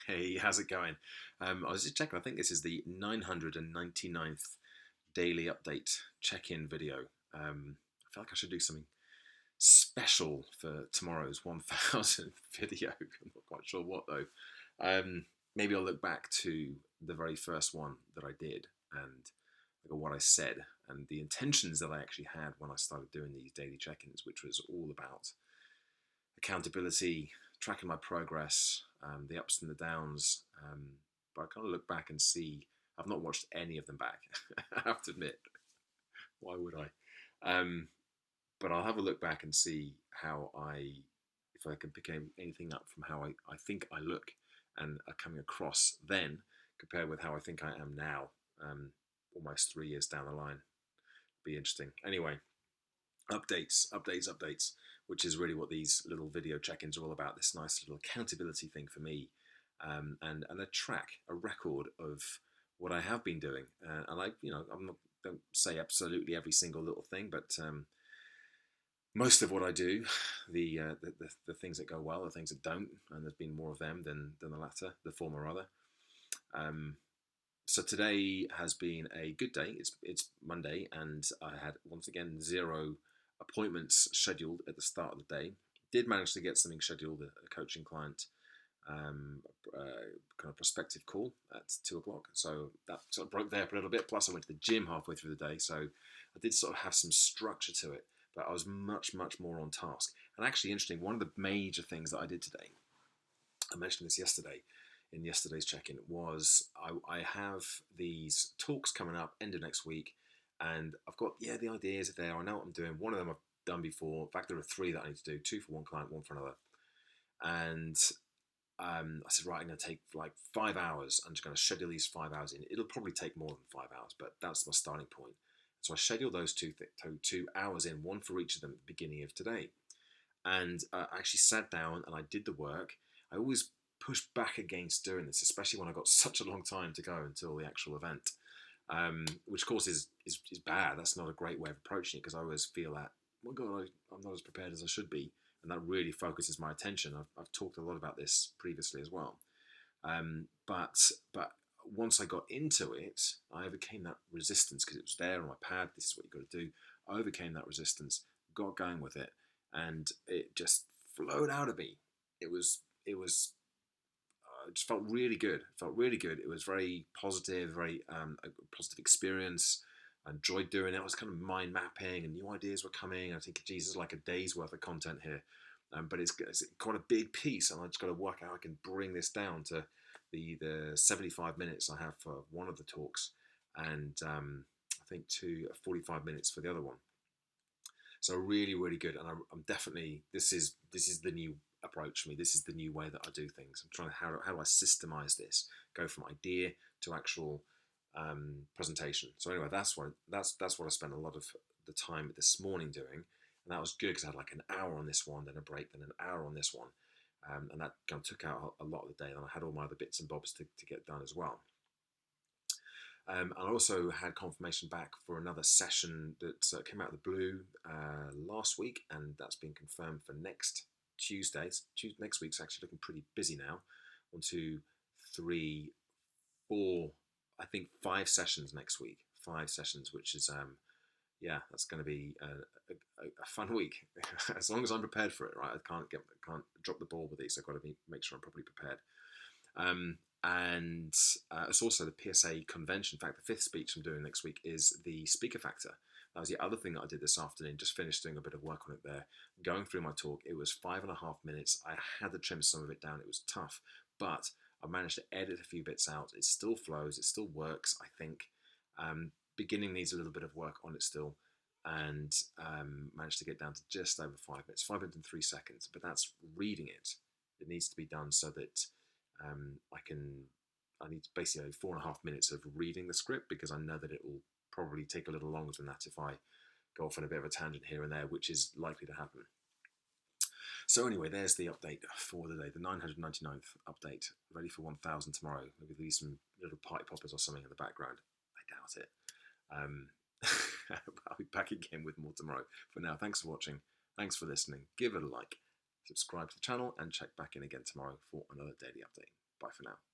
Hey, how's it going? I was just checking. I think this is the 999th daily update check-in video. I feel like I should do something special for tomorrow's 1000th video. I'm not quite sure what though. Maybe I'll look back to the very first one that I did and look at what I said and the intentions that I actually had when I started doing these daily check-ins, which was all about accountability, tracking my progress, the ups and the downs. But I kind of look back and see I've not watched any of them back. I have to admit, why would I? But I'll have a look back and see if I can pick anything up from how I think I look and are coming across then compared with how I think I am now, almost 3 years down the line. Be interesting. Anyway, updates, which is really what these little video check-ins are all about. This nice little accountability thing for me, and a track, a record of what I have been doing. And don't say absolutely every single little thing, but most of what I do, the things that go well, the things that don't, and there's been more of them than the latter, the former rather. So today has been a good day. It's Monday, and I had once again 0 appointments scheduled at the start of the day. Did manage to get something scheduled, a coaching client, kind of prospective call at 2 o'clock. So that sort of broke there for a little bit. Plus, I went to the gym halfway through the day, so I did sort of have some structure to it. But I was much more on task. And actually, interesting. One of the major things that I did today, I mentioned this yesterday in yesterday's check-in, was I have these talks coming up end of next week, and I've got the ideas are there. I know what I'm doing. One of them I've done before. In fact, there are 3 that I need to do: 2 for one client, 1 for another. And I said, right, I'm going to take like 5 hours. I'm just going to schedule these 5 hours in. It'll probably take more than 5 hours, but that's my starting point. So I scheduled those 2 hours in, 1 for each of them at the beginning of today. And I actually sat down and I did the work. I always push back against doing this, especially when I've got such a long time to go until the actual event, which of course is bad. That's not a great way of approaching it, because I always feel that, oh my God, I'm not as prepared as I should be. And that really focuses my attention. I've talked a lot about this previously as well. But once I got into it, I overcame that resistance because it was there on my pad. This is what you've got to do. I overcame that resistance, got going with it, and it just flowed out of me. It just felt really good. It was very positive, very a positive experience. I enjoyed doing it. I was kind of mind mapping, and new ideas were coming. I think, Jesus, like a day's worth of content here. But it's quite a big piece, and I just got to work out how I can bring this down to the 75 minutes I have for one of the talks, and I think 45 minutes for the other one. So really good, and I'm definitely, this is the new approach for me. This is the new way that I do things. I'm trying to, how do I systemize this, go from idea to actual presentation. So anyway, that's what I spent a lot of the time this morning doing, and that was good because I had like an hour on this one, then a break, then an hour on this one, and that kind of took out a lot of the day. And I had all my other bits and bobs to get done as well. And I also had confirmation back for another session that came out of the blue last week, and that's been confirmed for next Tuesday. Next week's actually looking pretty busy now. 1, 2, 3, 4, I think 5 sessions next week. 5 sessions, which is that's going to be a fun week. As long as I'm prepared for it, right? I can't drop the ball with these. I've got to make sure I'm properly prepared. And it's also the PSA convention. In fact, the 5th speech I'm doing next week is the speaker factor. That was the other thing that I did this afternoon. Just finished doing a bit of work on it there. Going through my talk, it was 5.5 minutes. I had to trim some of it down. It was tough, but I managed to edit a few bits out. It still flows. It still works, I think. Beginning needs a little bit of work on it still, and managed to get down to just over 5 minutes, 5 minutes and 3 seconds. But that's reading it. It needs to be done so that I need basically 4.5 minutes of reading the script, because I know that it will probably take a little longer than that if I go off on a bit of a tangent here and there, which is likely to happen. So anyway, there's the update for the day, the 999th update, ready for 1000 tomorrow. Maybe leave some little party poppers or something in the background. I doubt it. I'll be back again with more tomorrow. For now, thanks for watching. Thanks for listening. Give it a like. Subscribe to the channel and check back in again tomorrow for another daily update. Bye for now.